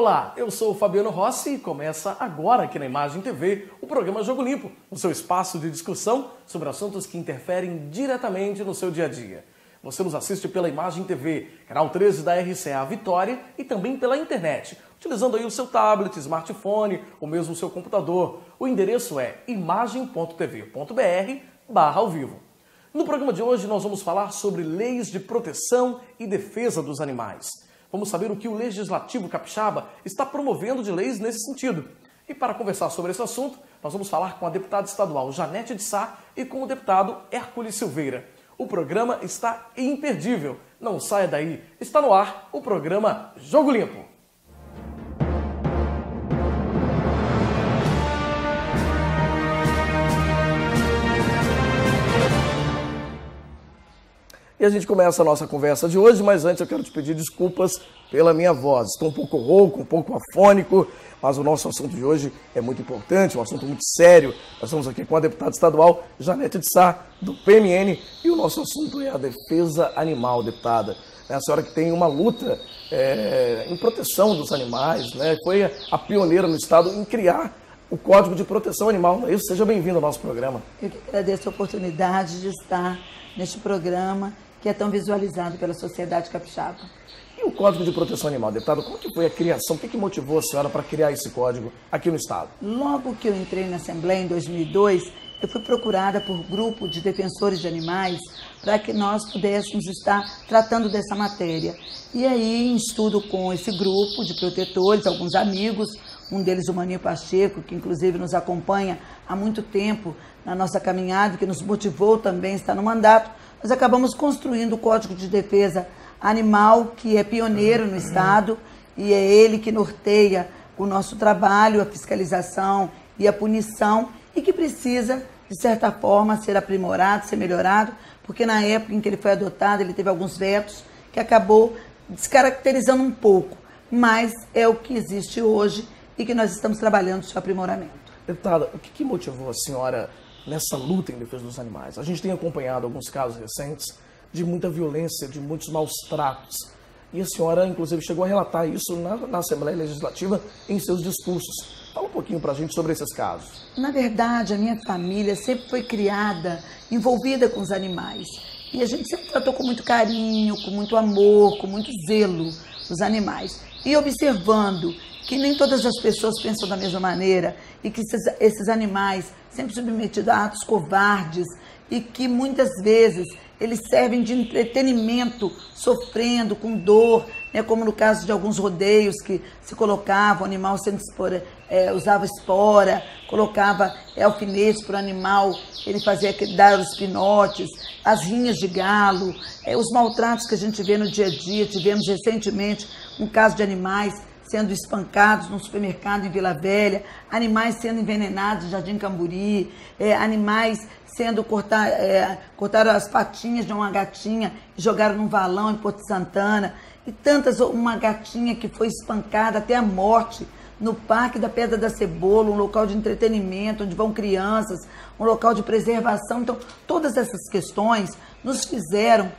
Olá, eu sou o Fabiano Rossi e começa agora aqui na Imagem TV o programa Jogo Limpo, o seu espaço de discussão sobre assuntos que interferem diretamente no seu dia a dia. Você nos assiste pela Imagem TV, canal 13 da RCA Vitória e também pela internet, utilizando aí o seu tablet, smartphone ou mesmo o seu computador. O endereço é imagem.tv.br/ao-vivo. No programa de hoje nós vamos falar sobre leis de proteção e defesa dos animais. Vamos saber o que o Legislativo Capixaba está promovendo de leis nesse sentido. E para conversar sobre esse assunto, nós vamos falar com a deputada estadual Janete de Sá e com o deputado Hércules Silveira. O programa está imperdível. Não saia daí. Está no ar o programa Jogo Limpo. E a gente começa a nossa conversa de hoje, mas antes eu quero te pedir desculpas pela minha voz. Estou um pouco rouco, um pouco afônico, mas o nosso assunto de hoje é muito importante, um assunto muito sério. Nós estamos aqui com a deputada estadual Janete de Sá, do PMN, e o nosso assunto é a defesa animal, deputada. É a senhora que tem uma luta em proteção dos animais, né? Foi a pioneira no estado em criar o Código de Proteção Animal. Isso, seja bem-vindo ao nosso programa. Eu que agradeço a oportunidade de estar neste programa que é tão visualizado pela sociedade capixaba. E o Código de Proteção Animal, deputado, como que foi a criação? O que motivou a senhora para criar esse código aqui no estado? Logo que eu entrei na Assembleia em 2002, eu fui procurada por grupo de defensores de animais para que nós pudéssemos estar tratando dessa matéria. E aí, em estudo com esse grupo de protetores, alguns amigos, um deles o Maninho Pacheco, que inclusive nos acompanha há muito tempo na nossa caminhada, que nos motivou também a estar no mandato, nós acabamos construindo o Código de Defesa Animal, que é pioneiro no estado, e é ele que norteia o nosso trabalho, a fiscalização e a punição, e que precisa, de certa forma, ser aprimorado, ser melhorado, porque na época em que ele foi adotado, ele teve alguns vetos que acabou descaracterizando um pouco, mas é o que existe hoje e que nós estamos trabalhando no seu aprimoramento. Deputada, o que motivou a senhora nessa luta em defesa dos animais? A gente tem acompanhado alguns casos recentes de muita violência, de muitos maus tratos. E a senhora, inclusive, chegou a relatar isso na Assembleia Legislativa em seus discursos. Fala um pouquinho pra gente sobre esses casos. Na verdade, a minha família sempre foi criada, envolvida com os animais. E a gente sempre tratou com muito carinho, com muito amor, com muito zelo os animais. E observando que nem todas as pessoas pensam da mesma maneira e que esses animais sempre submetidos a atos covardes e que muitas vezes eles servem de entretenimento, sofrendo, com dor, né, como no caso de alguns rodeios que se colocava o animal sendo usava espora, colocava alfinetes para o animal, ele fazia dar os pinotes, as rinhas de galo, os maltratos que a gente vê no dia a dia. Tivemos recentemente um caso de animais sendo espancados no supermercado em Vila Velha, animais sendo envenenados no Jardim Camburi, animais sendo cortaram as patinhas de uma gatinha e jogaram num valão em Porto Santana, e uma gatinha que foi espancada até a morte no Parque da Pedra da Cebola, um local de entretenimento, onde vão crianças, um local de preservação. Então, todas essas questões nos fizeram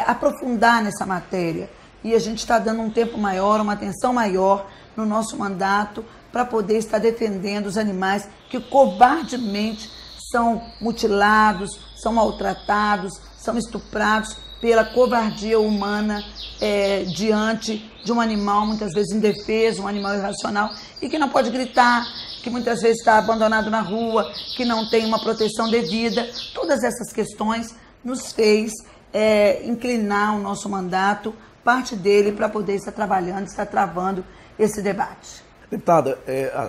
aprofundar nessa matéria. E a gente está dando um tempo maior, uma atenção maior no nosso mandato para poder estar defendendo os animais que covardemente são mutilados, são maltratados, são estuprados pela covardia humana diante de um animal muitas vezes indefeso, um animal irracional e que não pode gritar, que muitas vezes está abandonado na rua, que não tem uma proteção devida. Todas essas questões nos fez inclinar o nosso mandato, parte dele, para poder estar trabalhando, estar travando esse debate. Deputada,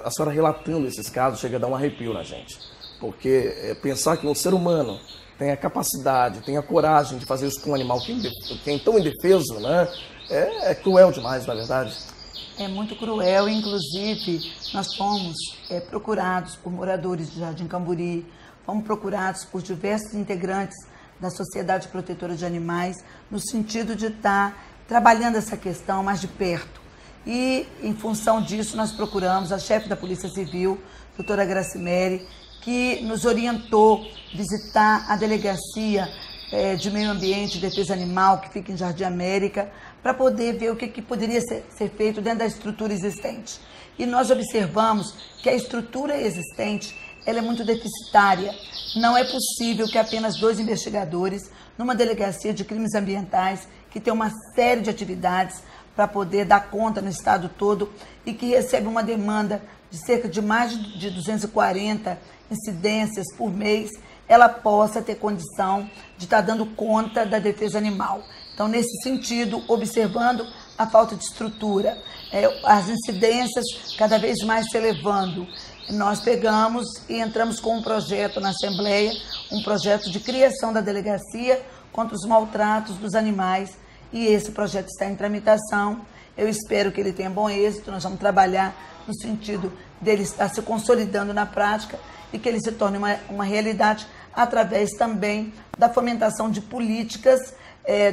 a senhora relatando esses casos chega a dar um arrepio na gente, porque pensar que um ser humano tem a capacidade, tem a coragem de fazer isso com um animal que é tão indefeso, né? É cruel demais, na verdade. É muito cruel, inclusive nós fomos procurados por moradores de Jardim Camburi, fomos procurados por diversos integrantes da Sociedade Protetora de Animais, no sentido de estar trabalhando essa questão mais de perto. E, em função disso, nós procuramos a chefe da Polícia Civil, doutora Gracimere, que nos orientou a visitar a delegacia de meio ambiente e defesa animal, que fica em Jardim América, para poder ver o que poderia ser feito dentro da estrutura existente. E nós observamos que a estrutura existente ela é muito deficitária. Não é possível que apenas 2 investigadores, numa delegacia de crimes ambientais, que tem uma série de atividades para poder dar conta no estado todo e que recebe uma demanda de cerca de mais de 240 incidências por mês, ela possa ter condição de estar dando conta da defesa animal. Então, nesse sentido, observando a falta de estrutura, as incidências cada vez mais se elevando, nós pegamos e entramos com um projeto na Assembleia, um projeto de criação da delegacia contra os maltratos dos animais, e esse projeto está em tramitação. Eu espero que ele tenha bom êxito. Nós vamos trabalhar no sentido dele estar se consolidando na prática e que ele se torne uma realidade através também da fomentação de políticas,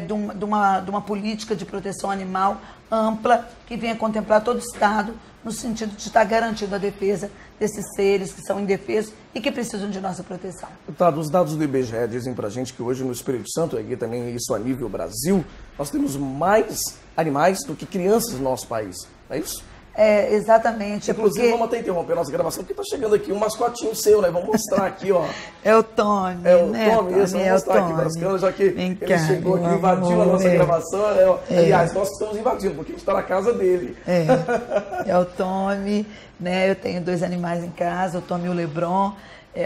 de uma política de proteção animal ampla que venha contemplar todo o Estado no sentido de estar garantindo a defesa desses seres que são indefesos e que precisam de nossa proteção. Deputado, os dados do IBGE dizem pra gente que hoje no Espírito Santo, e aqui também isso a nível Brasil, nós temos mais animais do que crianças no nosso país, não é isso? Exatamente. Inclusive, vamos até interromper a nossa gravação, porque está chegando aqui um mascotinho seu, né? Vamos mostrar aqui, ó. É o Tommy, né? Tommy, isso, vamos mostrar aqui para as câmeras, já que ele chegou aqui, invadiu a nossa gravação, né? Aliás, nós que estamos invadindo, porque a gente está na casa dele. É o Tommy, né? Eu tenho 2 animais em casa, o Tommy e o Lebron.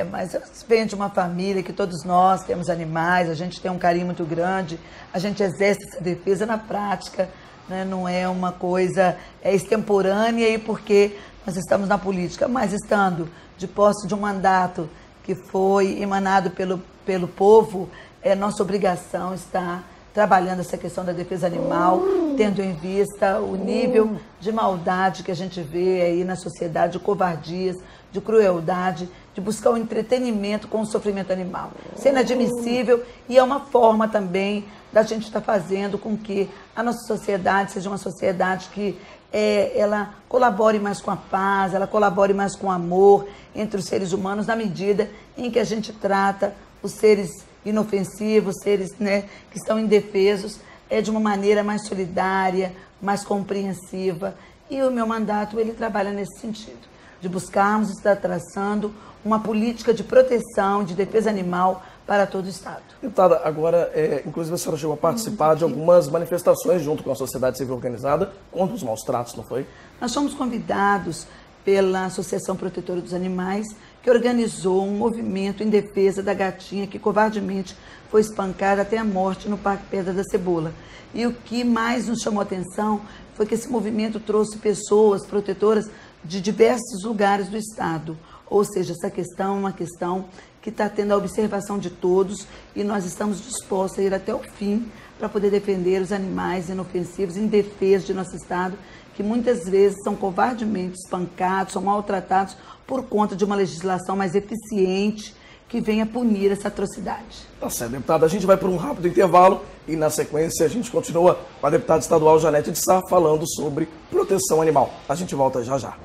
Mas eu venho de uma família que todos nós temos animais, a gente tem um carinho muito grande, a gente exerce essa defesa na prática, né? Não é uma coisa extemporânea e porque nós estamos na política, mas estando de posse de um mandato que foi emanado pelo povo, é nossa obrigação estar trabalhando essa questão da defesa animal, tendo em vista o nível de maldade que a gente vê aí na sociedade, de covardias, de crueldade, de buscar o entretenimento com o sofrimento animal. Isso é inadmissível e é uma forma também da gente estar fazendo com que a nossa sociedade seja uma sociedade que ela colabore mais com a paz, ela colabore mais com o amor entre os seres humanos, na medida em que a gente trata os seres inofensivos, seres, né, que estão indefesos, de uma maneira mais solidária, mais compreensiva. E o meu mandato, ele trabalha nesse sentido, de buscarmos estar traçando uma política de proteção, de defesa animal para todo o Estado. Deputada, agora, inclusive a senhora chegou a participar de algumas manifestações junto com a sociedade civil organizada contra os maus tratos, não foi? Nós fomos convidados pela Associação Protetora dos Animais, que organizou um movimento em defesa da gatinha que covardemente foi espancada até a morte no Parque Pedra da Cebola. E o que mais nos chamou a atenção foi que esse movimento trouxe pessoas protetoras de diversos lugares do Estado. Ou seja, essa questão é uma questão que está tendo a observação de todos e nós estamos dispostos a ir até o fim para poder defender os animais inofensivos, indefesos de nosso Estado, que muitas vezes são covardemente espancados, são maltratados por conta de uma legislação mais eficiente que venha punir essa atrocidade. Tá certo, deputada. A gente vai para um rápido intervalo e, na sequência, a gente continua com a deputada estadual Janete de Sá falando sobre proteção animal. A gente volta já já.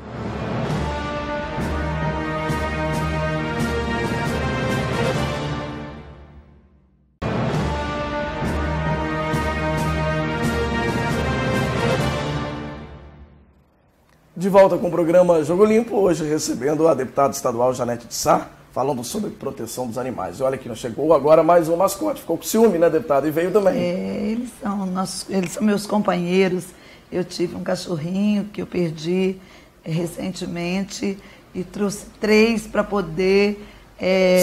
De volta com o programa Jogo Limpo, hoje recebendo a deputada estadual Janete de Sá, falando sobre proteção dos animais. E olha que não chegou agora mais um mascote, ficou com ciúme, né, deputada? E veio também. Eles são meus companheiros. Eu tive um cachorrinho que eu perdi recentemente e trouxe 3 para poder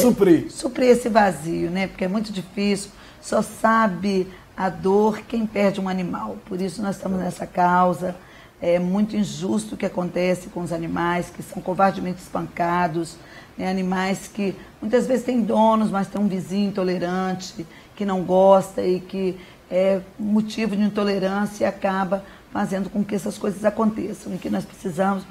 suprir esse vazio, né? Porque é muito difícil, só sabe a dor quem perde um animal. Por isso nós estamos nessa causa. É muito injusto o que acontece com os animais que são covardemente espancados, né? Animais que muitas vezes têm donos, mas tem um vizinho intolerante que não gosta e que é motivo de intolerância e acaba fazendo com que essas coisas aconteçam. E que nós precisamos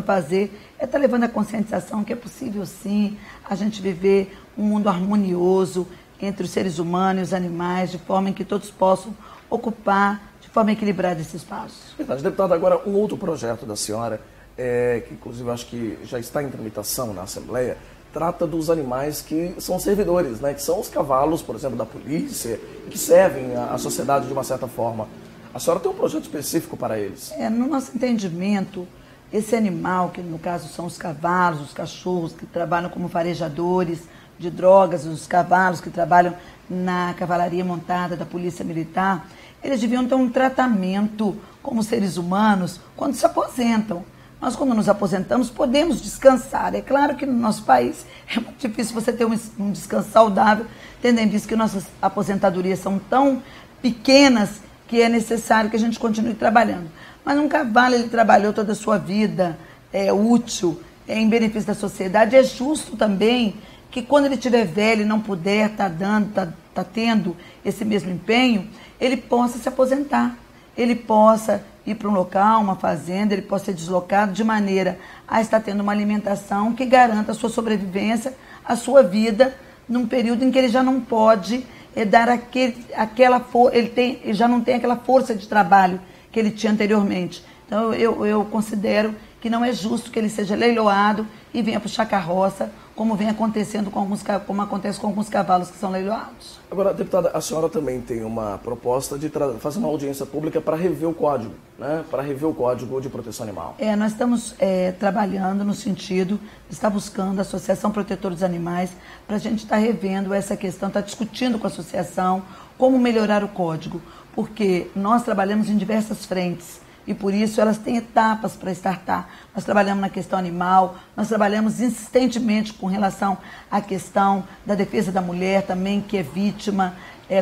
fazer é estar levando a conscientização que é possível sim a gente viver um mundo harmonioso entre os seres humanos e os animais, de forma em que todos possam ocupar de forma equilibrada esse espaço. Verdade, deputada, agora um outro projeto da senhora, que inclusive acho que já está em tramitação na Assembleia, trata dos animais que são servidores, né? Que são os cavalos, por exemplo, da polícia, que servem à sociedade de uma certa forma. A senhora tem um projeto específico para eles? No nosso entendimento, esse animal, que no caso são os cavalos, os cachorros que trabalham como farejadores de drogas, os cavalos que trabalham na cavalaria montada da Polícia Militar, eles deviam ter um tratamento como seres humanos quando se aposentam. Nós, quando nos aposentamos, podemos descansar. É claro que no nosso país é muito difícil você ter um descanso saudável, tendo em vista que nossas aposentadorias são tão pequenas que é necessário que a gente continue trabalhando. Mas um cavalo, ele trabalhou toda a sua vida, é útil, em benefício da sociedade. É justo também que quando ele estiver velho e não puder tá tendo esse mesmo empenho, ele possa se aposentar. Ele possa ir para um local, uma fazenda, ele possa ser deslocado de maneira a estar tendo uma alimentação que garanta a sua sobrevivência, a sua vida, num período em que ele já não pode dar ele já não tem aquela força de trabalho que ele tinha anteriormente. Então eu considero que não é justo que ele seja leiloado e venha puxar carroça, como vem acontecendo como acontece com alguns cavalos que são leiloados. Agora, deputada, a senhora também tem uma proposta de fazer uma audiência pública para rever o código, né? Para rever o Código de Proteção Animal. Nós estamos trabalhando no sentido de estar buscando a Associação Protetora dos Animais para a gente estar revendo essa questão, estar discutindo com a associação como melhorar o código, porque nós trabalhamos em diversas frentes. E por isso elas têm etapas para estartar. Nós trabalhamos na questão animal, nós trabalhamos insistentemente com relação à questão da defesa da mulher também, que é vítima,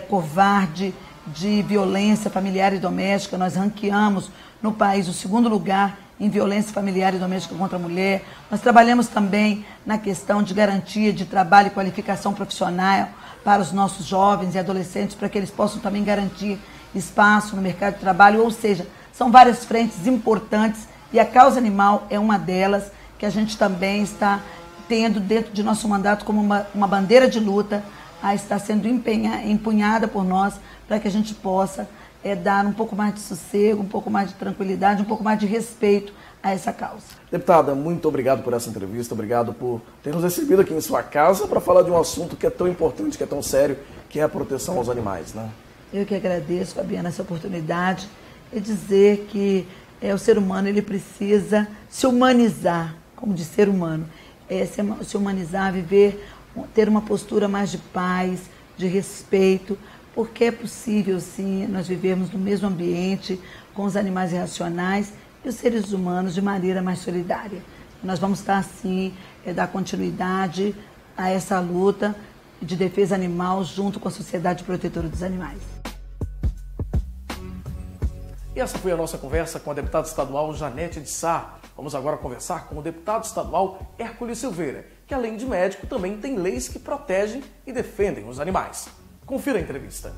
covarde de violência familiar e doméstica. Nós ranqueamos no país o 2º lugar em violência familiar e doméstica contra a mulher. Nós trabalhamos também na questão de garantia de trabalho e qualificação profissional para os nossos jovens e adolescentes, para que eles possam também garantir espaço no mercado de trabalho, ou seja, são várias frentes importantes e a causa animal é uma delas que a gente também está tendo dentro de nosso mandato como uma bandeira de luta a estar sendo empunhada por nós para que a gente possa dar um pouco mais de sossego, um pouco mais de tranquilidade, um pouco mais de respeito a essa causa. Deputada, muito obrigado por essa entrevista, obrigado por ter nos recebido aqui em sua casa para falar de um assunto que é tão importante, que é tão sério, que é a proteção aos animais, né? Eu que agradeço, Fabiana, essa oportunidade. É dizer que o ser humano ele precisa se humanizar, como de ser humano, se humanizar, viver, ter uma postura mais de paz, de respeito, porque é possível, sim, nós vivermos no mesmo ambiente com os animais irracionais e os seres humanos de maneira mais solidária. Nós vamos estar, assim, dar continuidade a essa luta de defesa animal junto com a Sociedade Protetora dos Animais. E essa foi a nossa conversa com a deputada estadual Janete de Sá. Vamos agora conversar com o deputado estadual Hércules Silveira, que além de médico também tem leis que protegem e defendem os animais. Confira a entrevista.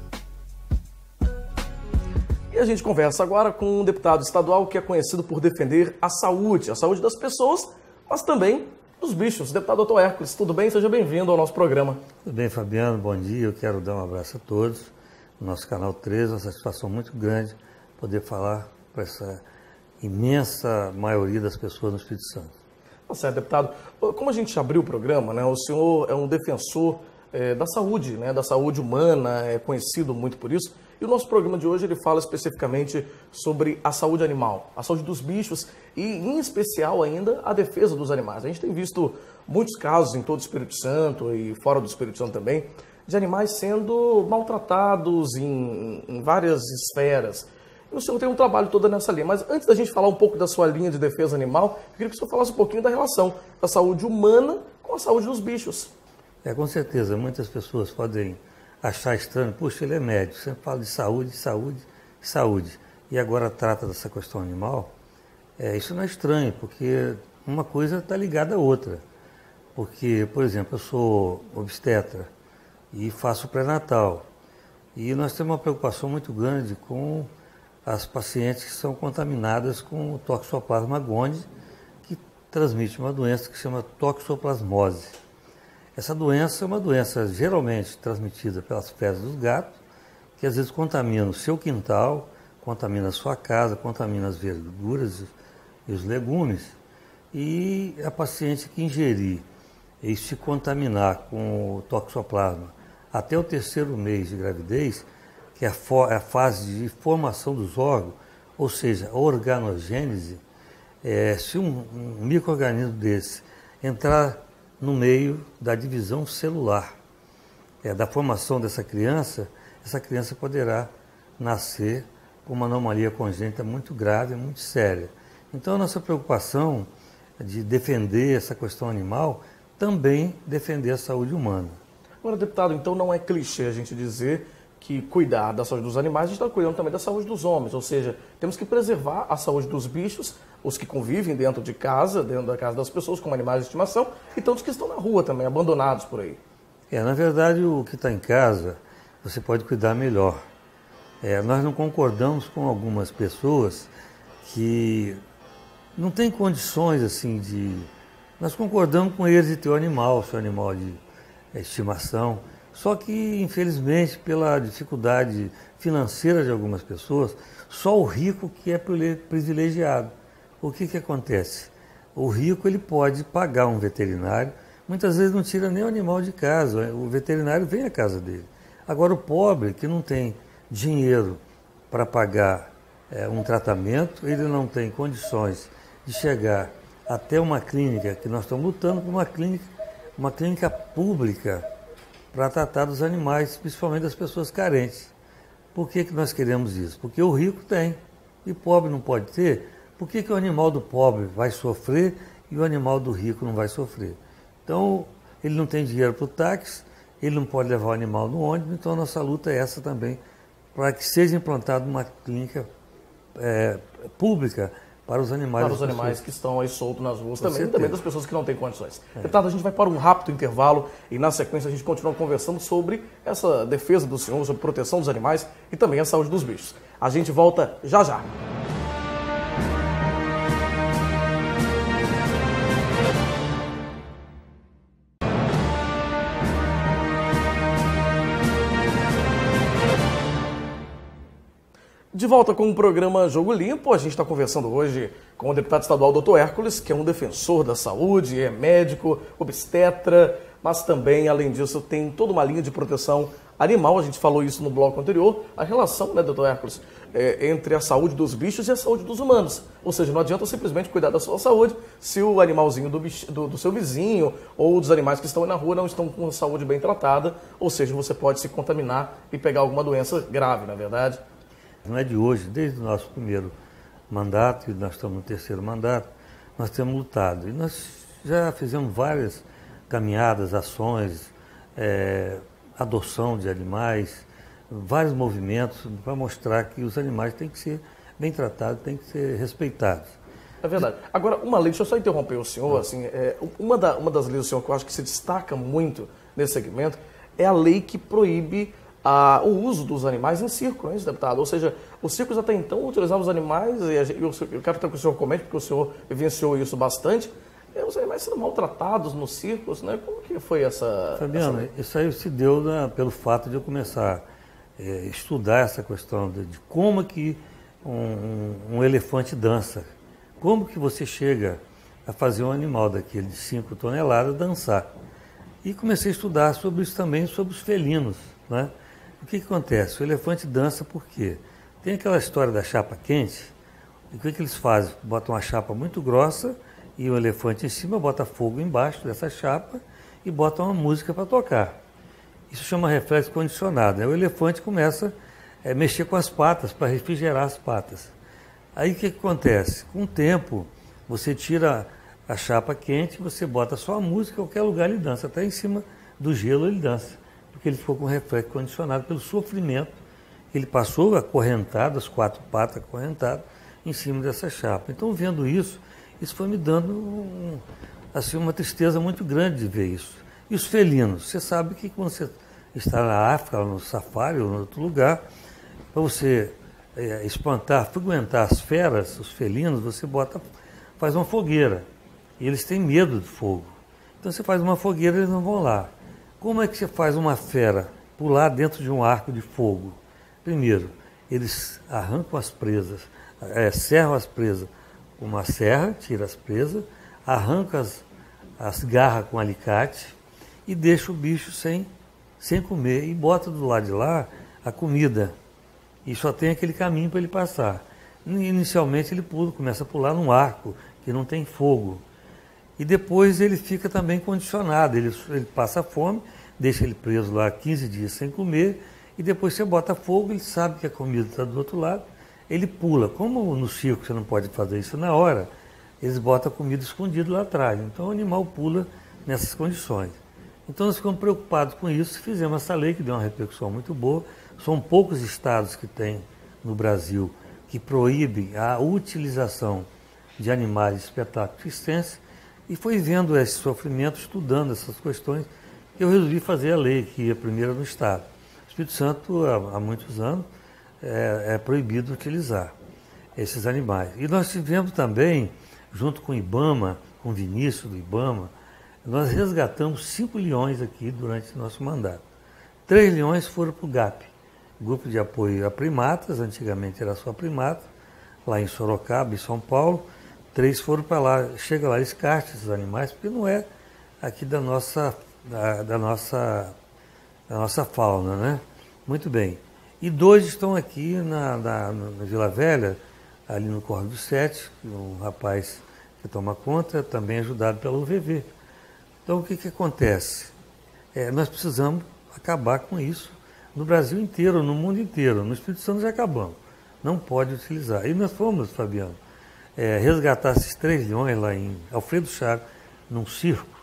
E a gente conversa agora com um deputado estadual que é conhecido por defender a saúde das pessoas, mas também dos bichos. Deputado Dr. Hércules, tudo bem? Seja bem-vindo ao nosso programa. Tudo bem, Fabiano, bom dia. Eu quero dar um abraço a todos. No nosso canal 13, uma satisfação muito grande poder falar para essa imensa maioria das pessoas no Espírito Santo. Tá certo, deputado. Como a gente abriu o programa, né, o senhor é um defensor da saúde, né, da saúde humana, é conhecido muito por isso. E o nosso programa de hoje ele fala especificamente sobre a saúde animal, a saúde dos bichos e, em especial, ainda a defesa dos animais. A gente tem visto muitos casos em todo o Espírito Santo e fora do Espírito Santo também, de animais sendo maltratados em várias esferas. E o senhor tem um trabalho todo nessa linha. Mas antes da gente falar um pouco da sua linha de defesa animal, eu queria que o senhor falasse um pouquinho da relação da saúde humana com a saúde dos bichos. Com certeza, muitas pessoas podem achar estranho, puxa, ele é médico, sempre fala de saúde, saúde, saúde. E agora trata dessa questão animal. Isso não é estranho, porque uma coisa está ligada à outra. Porque, por exemplo, eu sou obstetra e faço pré-natal. E nós temos uma preocupação muito grande com as pacientes que são contaminadas com o Toxoplasma gondii, que transmite uma doença que se chama toxoplasmose. Essa doença é uma doença geralmente transmitida pelas fezes dos gatos, que às vezes contamina o seu quintal, contamina a sua casa, contamina as verduras e os legumes. E a paciente que ingerir e se contaminar com o toxoplasma até o 3º mês de gravidez, que é a fase de formação dos órgãos, ou seja, a organogênese, se um micro-organismo desse entrar no meio da divisão celular, da formação dessa criança, essa criança poderá nascer com uma anomalia congênita muito grave, muito séria. Então, a nossa preocupação de defender essa questão animal, também defender a saúde humana. Agora, deputado, então não é clichê a gente dizer que cuidar da saúde dos animais, a gente está cuidando também da saúde dos homens, ou seja, temos que preservar a saúde dos bichos, os que convivem dentro de casa, dentro da casa das pessoas, como animais de estimação, e todos que estão na rua também, abandonados por aí. Na verdade, o que está em casa, você pode cuidar melhor. Nós não concordamos com algumas pessoas que não têm condições assim de... Nós concordamos com eles de ter o animal, seu animal de estimação, só que, infelizmente, pela dificuldade financeira de algumas pessoas, só o rico que é privilegiado. O que acontece? O rico ele pode pagar um veterinário, muitas vezes não tira nem o animal de casa, o veterinário vem à casa dele. Agora, o pobre, que não tem dinheiro para pagar um tratamento, ele não tem condições de chegar até uma clínica, que nós estamos lutando por uma clínica pública para tratar dos animais, principalmente das pessoas carentes. Por que nós queremos isso? Porque o rico tem e o pobre não pode ter. Por que o animal do pobre vai sofrer e o animal do rico não vai sofrer? Então, ele não tem dinheiro para o táxi, ele não pode levar o animal no ônibus, então a nossa luta é essa também, para que seja implantada uma clínica pública para os animais. Para os animais que estão aí soltos nas ruas também, e também também das pessoas que não têm condições. Deputado, a gente vai para um rápido intervalo e na sequência a gente continua conversando sobre essa defesa do senhor, sobre proteção dos animais e também a saúde dos bichos. A gente volta já já. De volta com o programa Jogo Limpo, a gente está conversando hoje com o deputado estadual Dr. Hércules, que é um defensor da saúde, é médico, obstetra, mas também, além disso, tem toda uma linha de proteção animal, a gente falou isso no bloco anterior, a relação, né, Dr. Hércules, entre a saúde dos bichos e a saúde dos humanos. Ou seja, não adianta simplesmente cuidar da sua saúde se o animalzinho do seu vizinho ou dos animais que estão aí na rua não estão com a saúde bem tratada, ou seja, você pode se contaminar e pegar alguma doença grave, não é verdade? Não é de hoje, desde o nosso primeiro mandato, e nós estamos no 3º mandato, nós temos lutado. E nós já fizemos várias caminhadas, ações, adoção de animais, vários movimentos para mostrar que os animais têm que ser bem tratados, têm que ser respeitados. É verdade. Agora, uma lei, deixa eu só interromper o senhor, assim, uma das leis do senhor que eu acho que se destaca muito nesse segmento é a lei que proíbe o uso dos animais em circo, não é isso, deputado? Ou seja, os circos até então utilizavam os animais, e eu quero que o senhor comente, porque o senhor vivenciou isso bastante, os animais sendo maltratados nos circos, né? Como que foi essa... Fabiano, isso aí se deu pelo fato de eu começar a estudar essa questão de como que um elefante dança. Como que você chega a fazer um animal daquele de 5 toneladas dançar. E comecei a estudar sobre isso também, sobre os felinos, né? O que acontece? O elefante dança por quê? Tem aquela história da chapa quente, e o que eles fazem? Botam uma chapa muito grossa e o elefante em cima, bota fogo embaixo dessa chapa e bota uma música para tocar. Isso chama reflexo condicionado, né? O elefante começa a mexer com as patas para refrigerar as patas. Aí o que acontece? Com o tempo, você tira a chapa quente, você bota só a música, em qualquer lugar ele dança, até em cima do gelo ele dança. Porque ele ficou com o reflexo condicionado pelo sofrimento que ele passou acorrentado, as 4 patas acorrentadas, em cima dessa chapa. Então, vendo isso foi me dando assim, uma tristeza muito grande de ver isso. E os felinos, você sabe que quando você está na África, no safari ou em outro lugar, para você frequentar as feras, os felinos, você faz uma fogueira. E eles têm medo de fogo. Então, você faz uma fogueira e eles não vão lá. Como é que você faz uma fera pular dentro de um arco de fogo? Primeiro, eles arrancam as presas, serram as presas com uma serra, tira as presas, arranca as garras com alicate e deixa o bicho sem comer e bota do lado de lá a comida. E só tem aquele caminho para ele passar. Inicialmente ele começa a pular num arco que não tem fogo. E depois ele fica também condicionado, ele passa fome, deixa ele preso lá 15 dias sem comer, e depois você bota fogo, ele sabe que a comida está do outro lado, ele pula. Como no circo você não pode fazer isso na hora, eles botam a comida escondida lá atrás. Então o animal pula nessas condições. Então nós ficamos preocupados com isso, fizemos essa lei que deu uma repercussão muito boa. São poucos estados que tem no Brasil que proíbem a utilização de animais de espetáculo de circense, e foi vendo esse sofrimento, estudando essas questões, que eu resolvi fazer a lei, que é a primeira no estado. O Espírito Santo, há muitos anos, é proibido utilizar esses animais. E nós tivemos também, junto com o IBAMA, com o Vinícius do IBAMA, nós resgatamos 5 leões aqui durante o nosso mandato. 3 leões foram para o GAP, Grupo de Apoio a Primatas, antigamente era só primata, lá em Sorocaba, em São Paulo. 3 foram para lá, chega lá, eles castam esses animais, porque não é aqui da nossa fauna, né? Muito bem. E 2 estão aqui na Vila Velha, ali no Córrego do Sete, um rapaz que toma conta, também ajudado pela UVV. Então o que acontece? Nós precisamos acabar com isso no Brasil inteiro, no mundo inteiro. No Espírito Santo já acabamos. Não pode utilizar. E nós fomos, Fabiano, resgatar esses 3 leões lá em Alfredo Chagas, num circo,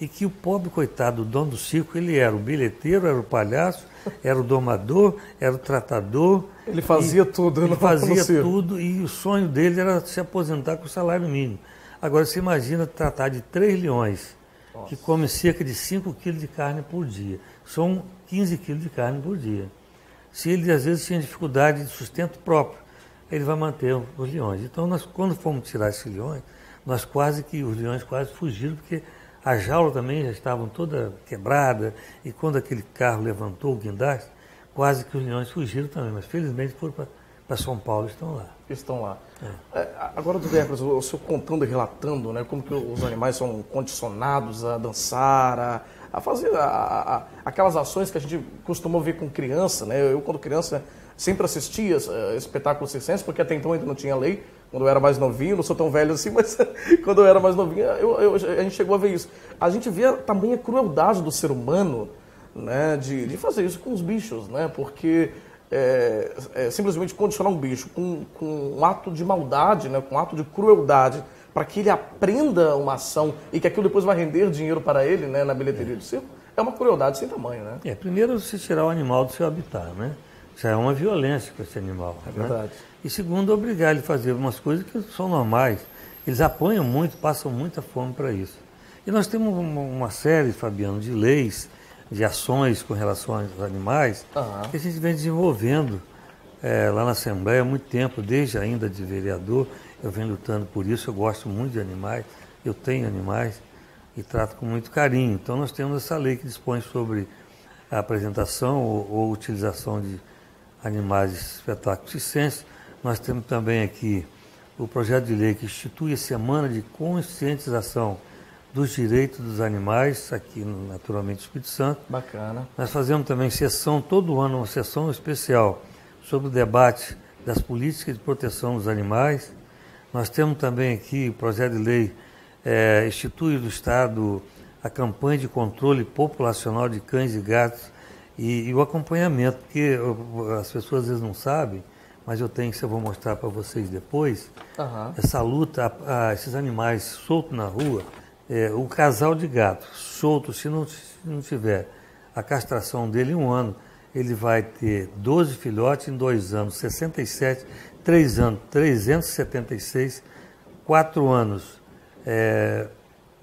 e que o pobre coitado, o dono do circo, ele era o bilheteiro, era o palhaço, era o domador, era o tratador. Ele fazia tudo. Ele fazia tudo, e o sonho dele era se aposentar com o salário mínimo. Agora você imagina tratar de 3 leões, que comem cerca de 5 quilos de carne por dia. São 15 quilos de carne por dia. Se ele às vezes tinha dificuldade de sustento próprio, ele vai manter os leões. Então nós, quando fomos tirar esses leões, os leões quase fugiram, porque a jaula também já estava toda quebrada, e quando aquele carro levantou o guindaste, quase que os leões fugiram também, mas felizmente foram para São Paulo, estão lá. Estão lá. Agora, doutor Hércules, o senhor contando e relatando, né, como que os animais são condicionados a dançar, a fazer aquelas ações que a gente costumou ver com criança, né? Eu, quando criança, sempre assistia espetáculos circenses, porque até então ainda não tinha lei. Quando eu era mais novinho, não sou tão velho assim, mas quando eu era mais novinho, a gente chegou a ver isso. A gente via também a crueldade do ser humano, né, de fazer isso com os bichos, né? Porque simplesmente condicionar um bicho com um ato de maldade, né, com um ato de crueldade, para que ele aprenda uma ação e que aquilo depois vai render dinheiro para ele, né, na bilheteria do circo, é uma crueldade sem tamanho, né? Primeiro você tirar o animal do seu habitat, né? Já é uma violência com esse animal. É verdade. Né? E segundo, obrigar ele a fazer umas coisas que são normais. Eles apanham muito, passam muita fome para isso. E nós temos uma série, Fabiano, de leis, de ações com relação aos animais, que a gente vem desenvolvendo lá na Assembleia há muito tempo, desde ainda de vereador. Eu venho lutando por isso, eu gosto muito de animais, eu tenho animais e trato com muito carinho. Então nós temos essa lei que dispõe sobre a apresentação ou utilização de animais de espetáculo circense. Nós temos também aqui o projeto de lei que institui a Semana de Conscientização dos Direitos dos Animais, aqui naturalmente no Espírito Santo. Bacana. Nós fazemos também todo ano uma sessão especial sobre o debate das políticas de proteção dos animais. Nós temos também aqui o projeto de lei institui do Estado a campanha de controle populacional de cães e gatos e o acompanhamento, porque as pessoas às vezes não sabem, mas eu vou mostrar para vocês depois, essa luta, esses animais soltos na rua, o casal de gatos solto, se não tiver a castração dele em 1 ano, ele vai ter 12 filhotes em 2 anos, 67, 3 anos, 376, 4 anos,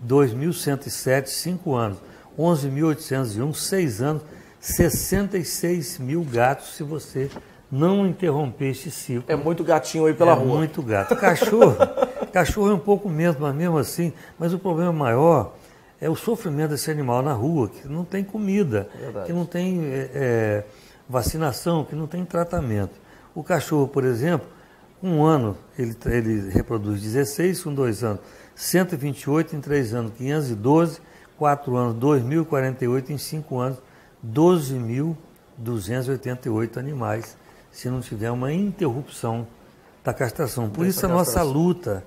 2.107, 5 anos, 11.801, 6 anos, 66 mil gatos, se você não interromper este ciclo. É muito gatinho aí pela rua. É muito gato. Cachorro é um pouco menos, mas mesmo assim, mas o problema maior é o sofrimento desse animal na rua, que não tem comida, que não tem vacinação, que não tem tratamento. O cachorro, por exemplo, Um ano ele reproduz 16, com 2 anos 128, em 3 anos 512, 4 anos 2.048, em 5 anos 12.288 animais, se não tiver uma interrupção da castração. Por isso a nossa luta,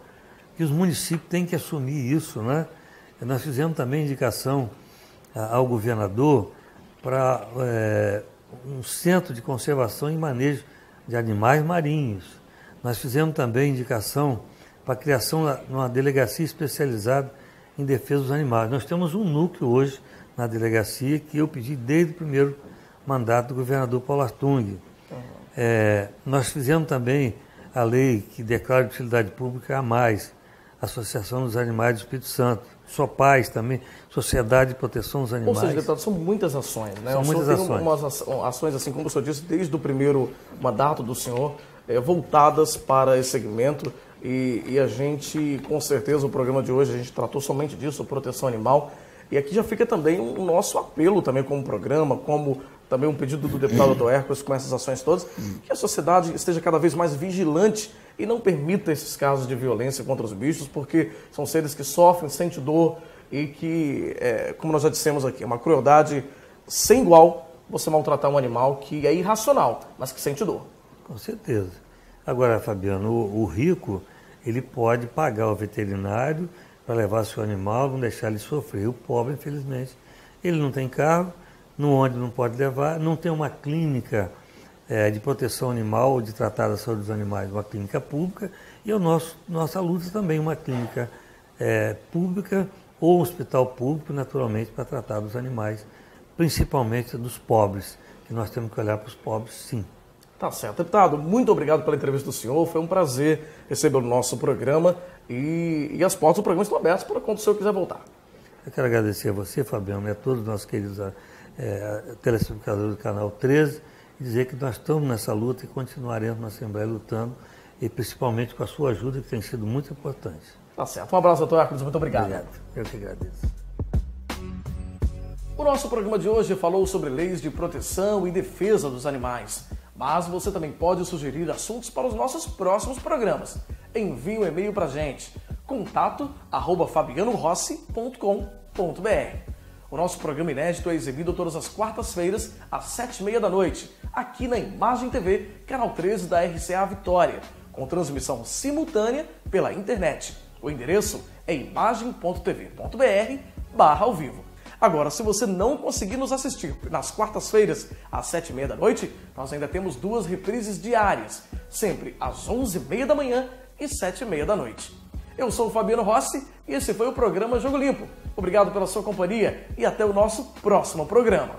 que os municípios têm que assumir isso, né? Nós fizemos também indicação ao governador para um centro de conservação e manejo de animais marinhos. Nós fizemos também indicação para a criação de uma delegacia especializada em defesa dos animais. Nós temos um núcleo hoje na delegacia que eu pedi desde o primeiro mandato do governador Paulo Artung. Nós fizemos também a lei que declara de utilidade pública a mais, Associação dos Animais do Espírito Santo, SOPAS também, Sociedade de Proteção dos Animais. Ou seja, deputado, são muitas ações, né? São muitas ações. Tem umas ações, assim como o senhor disse, desde o primeiro mandato do senhor, voltadas para esse segmento, e a gente, com certeza, o programa de hoje, a gente tratou somente disso, proteção animal, e aqui já fica também o nosso apelo também como programa, como também um pedido do deputado Dr. Hércules com essas ações todas, que a sociedade esteja cada vez mais vigilante e não permita esses casos de violência contra os bichos, porque são seres que sofrem, sentem dor e que, como nós já dissemos aqui, é uma crueldade sem igual você maltratar um animal que é irracional, mas que sente dor. Com certeza. Agora, Fabiano, o rico, ele pode pagar o veterinário para levar seu animal, não deixar ele sofrer. O pobre, infelizmente, ele não tem carro, no ônibus não pode levar, não tem uma clínica de proteção animal ou de tratar da saúde dos animais, uma clínica pública, e nossa luta também, uma clínica pública ou um hospital público, naturalmente, para tratar dos animais, principalmente dos pobres, que nós temos que olhar para os pobres, sim. Tá certo. Deputado, muito obrigado pela entrevista do senhor, foi um prazer recebê-lo no nosso programa, e as portas do programa estão abertas para quando o senhor quiser voltar. Eu quero agradecer a você, Fabiano, e a todos os nossos queridos telespectadores do Canal 13, e dizer que nós estamos nessa luta e continuaremos na Assembleia lutando, e principalmente com a sua ajuda, que tem sido muito importante. Tá certo. Um abraço, doutor Hércules. Muito obrigado. Obrigado. Eu que agradeço. O nosso programa de hoje falou sobre leis de proteção e defesa dos animais. Mas você também pode sugerir assuntos para os nossos próximos programas. Envie um e-mail para a gente, contato@fabianorossi.com.br. O nosso programa inédito é exibido todas as quartas-feiras, às 7h30 da noite, aqui na Imagem TV, canal 13 da RCA Vitória, com transmissão simultânea pela internet. O endereço é imagem.tv.br/ao vivo. Agora, se você não conseguir nos assistir nas quartas-feiras, às 7h30 da noite, nós ainda temos 2 reprises diárias, sempre às 11h30 da manhã e 7h30 da noite. Eu sou o Fabiano Rossi e esse foi o programa Jogo Limpo. Obrigado pela sua companhia e até o nosso próximo programa.